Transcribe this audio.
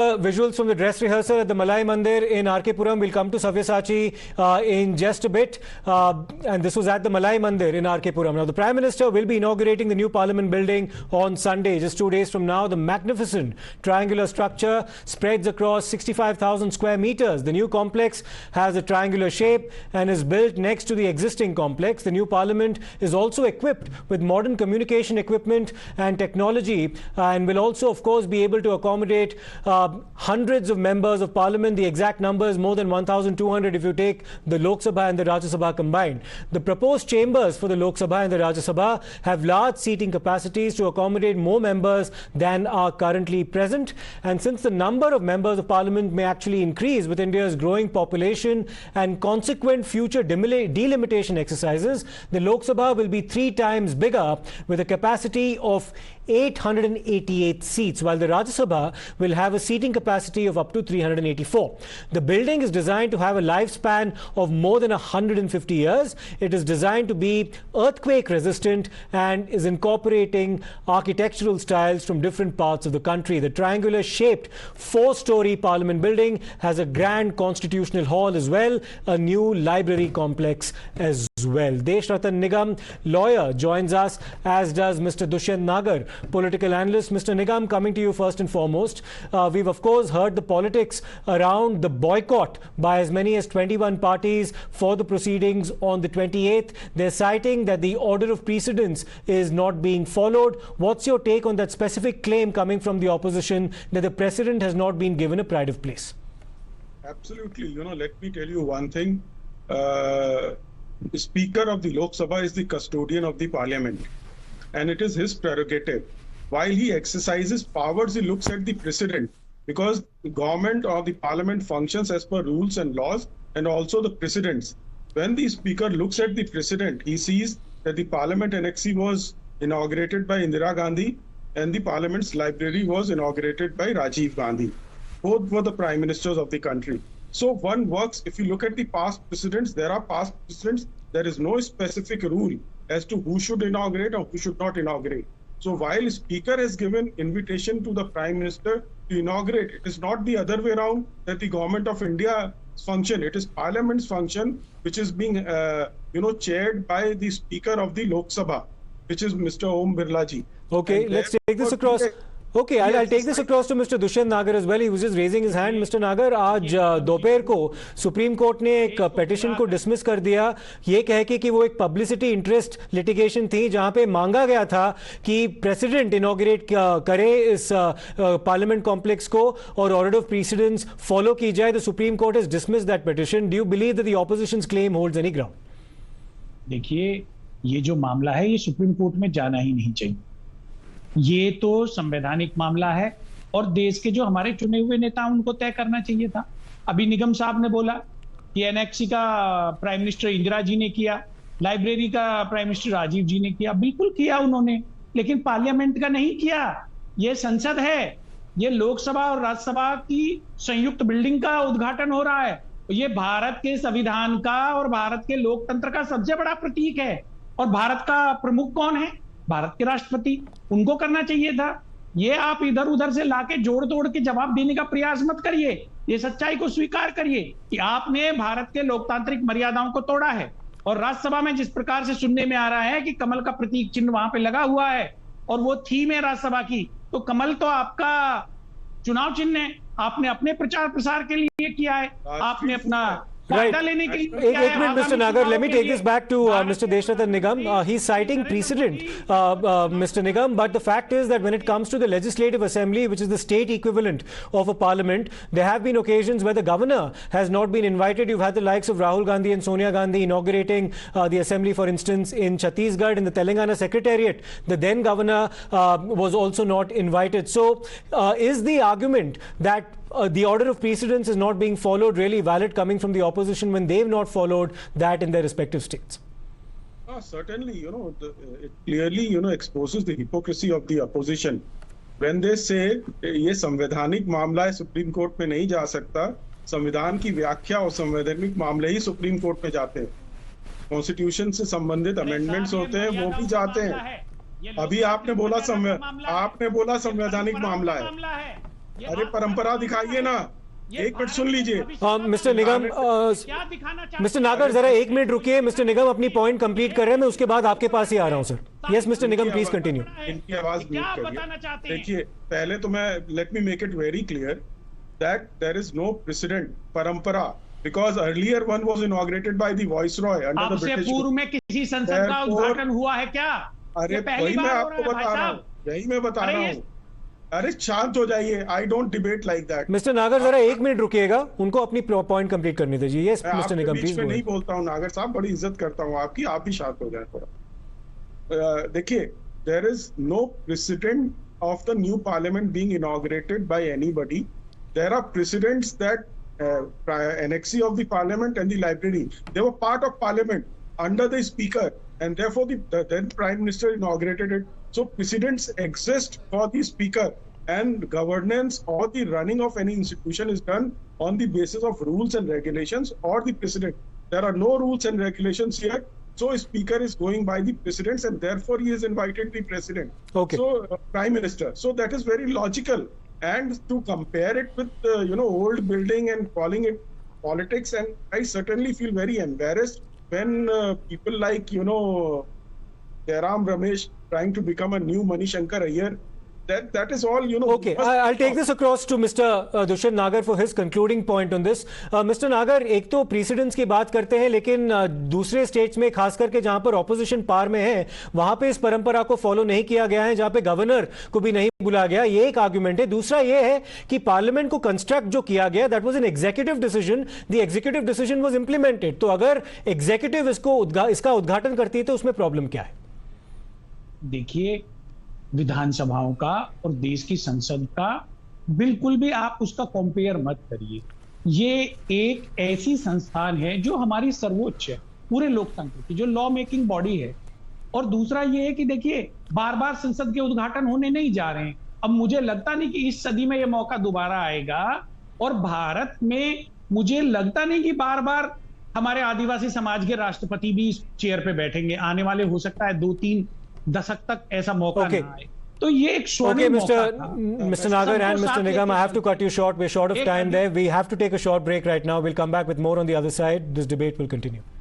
Visuals from the dress rehearsal at the Malai Mandir in RK Puram. We'll come to Sabyasachi in just a bit. And this was at the Malai Mandir in RK Puram. Now, the Prime Minister will be inaugurating the new Parliament building on Sunday, just 2 days from now. The magnificent triangular structure spreads across 65,000 square meters. The new complex has a triangular shape and is built next to the existing complex. The new Parliament is also equipped with modern communication equipment and technology and will also, of course, be able to accommodate hundreds of members of Parliament. The exact number is more than 1,200 if you take the Lok Sabha and the Rajya Sabha combined. The proposed chambers for the Lok Sabha and the Rajya Sabha have large seating capacities to accommodate more members than are currently present. And since the number of members of Parliament may actually increase with India's growing population and consequent future delimitation exercises, the Lok Sabha will be 3 times bigger with a capacity of 888 seats, while the Rajya Sabha will have a seating capacity of up to 384. The building is designed to have a lifespan of more than 150 years. It is designed to be earthquake resistant and is incorporating architectural styles from different parts of the country. The triangular shaped 4-story Parliament building has a grand constitutional hall as well, a new library complex as well. Desh Ratan Nigam, lawyer, joins us, as does Mr. Dushyant Nagar, political analyst. Mr. Nigam, coming to you first and foremost. We've of course heard the politics around the boycott by as many as 21 parties for the proceedings on the 28th. They're citing that the order of precedence is not being followed. What's your take on that specific claim coming from the opposition that the precedent has not been given a pride of place? Absolutely. Let me tell you one thing. The Speaker of the Lok Sabha is the custodian of the Parliament, and it is his prerogative. While he exercises powers, he looks at the precedent, because the government or the Parliament functions as per rules and laws and also the precedents. When the Speaker looks at the precedent, he sees that the Parliament Annexi was inaugurated by Indira Gandhi and the Parliament's library was inaugurated by Rajiv Gandhi. Both were the Prime Ministers of the country. So one works, if you look at the past precedents, there are past precedents. There is no specific rule as to who should inaugurate or who should not inaugurate. So while Speaker has given invitation to the Prime Minister to inaugurate, it is not the other way around that the Government of India's function. It is Parliament's function, which is being chaired by the Speaker of the Lok Sabha, which is Mr. Om Birla ji. Okay, let's take this across. Okay, I'll take this across to Mr. Dushyant Nagar as well. He was just raising his hand. Mr. Nagar, आज दोपहर को supreme court ने एक petition को dismiss कर दिया, ये कह के कि वो एक पब्लिसिटी इंटरेस्ट लिटिगेशन थी जहां पे मांगा गया था कि प्रेसिडेंट इनॉग्रेट करे इस पार्लियामेंट कॉम्प्लेक्स को और ऑर्डर ऑफ प्रीसिडेंस फॉलो की जाए. The supreme court has dismiss that petition. Do you believe that the opposition's claim holds any ground? देखिए, ये जो मामला है ये सुप्रीम कोर्ट में जाना ही नहीं चाहिए. ये तो संवैधानिक मामला है और देश के जो हमारे चुने हुए नेता उनको तय करना चाहिए था. अभी निगम साहब ने बोला कि एनेक्सी का प्राइम मिनिस्टर इंदिरा जी ने किया, लाइब्रेरी का प्राइम मिनिस्टर राजीव जी ने किया. बिल्कुल किया उन्होंने, लेकिन पार्लियामेंट का नहीं किया. ये संसद है, ये लोकसभा और राज्यसभा की संयुक्त बिल्डिंग का उद्घाटन हो रहा है. ये भारत के संविधान का और भारत के लोकतंत्र का सबसे बड़ा प्रतीक है. और भारत का प्रमुख कौन है? भारत के राष्ट्रपति. उनको करना चाहिए था. ये आप इधर उधर से लाके जोड़ तोड़ के जवाब देने का प्रयास मत करिए. ये सच्चाई को स्वीकार करिए कि आपने भारत के लोकतांत्रिक मर्यादाओं को तोड़ा है. और राज्यसभा में जिस प्रकार से सुनने में आ रहा है कि कमल का प्रतीक चिन्ह वहां पे लगा हुआ है और वो थीम है राज्यसभा की, तो कमल तो आपका चुनाव चिन्ह है. आपने अपने प्रचार प्रसार के लिए किया है, आपने अपना Right. Ek minute, Mr. Nagar. Let me take this back to Mr. Desh Ratan Nigam. He's citing precedent, Mr. Nigam. But the fact is that when it comes to the Legislative Assembly, which is the state equivalent of a parliament, there have been occasions where the governor has not been invited. You've had the likes of Rahul Gandhi and Sonia Gandhi inaugurating the assembly, for instance, in Chhattisgarh, in the Telangana Secretariat. The then governor was also not invited. So is the argument that the order of precedence is not being followed really valid coming from the opposition when they've not followed that in their respective states? Certainly, it clearly, exposes the hypocrisy of the opposition. When they say, ये संवैधानिक मामला है, supreme court में नहीं जा सकता, संविधान की व्याख्या और संवैधानिक मामले ही सुप्रीम कोर्ट में जाते हैं. कॉन्स्टिट्यूशन से संबंधित अमेंडमेंट्स होते हैं, वो भी जाते हैं. अभी आपने बोला संवैधानिक मामला है. अरे परंपरा दिखाइए ना, एक मिनट सुन लीजिए। मिस्टर निगम, क्या दिखाना चाहते मिस्टर नागर जरा एक मिनट रुकिए। मिस्टर निगम अपनी पॉइंट कंप्लीट कर रहे हैं, मैं उसके बाद आपके पास ही आ रहा हूं sir. Yes mister Nigam, please continue. इनकी आवाज क्या म्यूट बताना चाहते करिए। हैं? देखिए, पहले तो मैं let me make it very clear that there is no president परंपरा, because earlier one was inaugurated by the viceroy under the आपसे ब्रिटिश। पूर्व में किसी संसद का Therefore- उद्घाटन हुआ है क्या? अरे ये पहली वही मैं बार हो आपको रहा है भाई बता रहा साहब। हूँ, यही मैं बता अरे रहा ये- हूँ। अरे शांत हो जाइए, I don't debate like that. Mister नागर जरा एक मिनट रुकिएगा, उनको अपनी पॉइंट कंप्लीट करने दीजिए। यस मैं मिस्टर आपके निगम, बीच प्लीज में गो नहीं अहेड। बोलता हूँ नागर साहब, बड़ी इज्जत करता हूँ आपकी, आप भी शांत हो जाए थोड़ा। देखिए, there is no president of the new parliament being inaugurated by anybody. There are presidents that annexee of the parliament and the library, they were part of parliament under the speaker, and therefore the then prime minister inaugurated it. So precedents exist for the speaker, and governance or the running of any institution is done on the basis of rules and regulations or the president. There are no rules and regulations here, so speaker is going by the precedents, and therefore he has invited the president. Okay. So prime minister, so that is very logical. And to compare it with old building and calling it politics, and I certainly feel very embarrassed when people like Jairam Ramesh trying to become a new Mani Shankar Iyer. That is all Okay, I'll take this across to Mr. Dushyant Nagar for his concluding point on this. Mr. Nagar, एक तो presidents की बात करते हैं, लेकिन दूसरे states में खास करके जहां पर ऑपोजिशन पावर में है वहां पे इस परंपरा को फॉलो नहीं किया गया है, जहां पे गवर्नर को भी नहीं बुलाया गया, ये एक आर्गुमेंट है। दूसरा ये है कि पार्लियामेंट को कंस्ट्रक्ट जो किया गया that was an executive decision, the executive decision was implemented. तो अगर एग्जीक्यूटिव इसका उद्घाटन करती है तो उसमें प्रॉब्लम क्या है? देखिए, विधानसभाओं का और देश की संसद का बिल्कुल भी आप उसका कंपेयर मत करिए। ये एक ऐसी संस्थान है जो हमारी सर्वोच्च है पूरे लोकतंत्र की, जो लॉ मेकिंग बॉडी है। और दूसरा ये है कि देखिए, बार बार संसद के उद्घाटन होने नहीं जा रहे हैं। अब मुझे लगता नहीं कि इस सदी में ये मौका दोबारा आएगा, और भारत में मुझे लगता नहीं कि बार बार हमारे आदिवासी समाज के राष्ट्रपति भी इस चेयर पे बैठेंगे। आने वाले हो सकता है 2-3 दशक तक ऐसा मौका Okay. ना आए। तो ये एक Okay, स्वर्णिम मौका था। Mr. Nagar and सबको Mr. साथ Nigam, लेके I have to cut you short. We're short of एक time अभी- there. We have to take a short break right now. We'll come back with more on the other side. This debate will continue.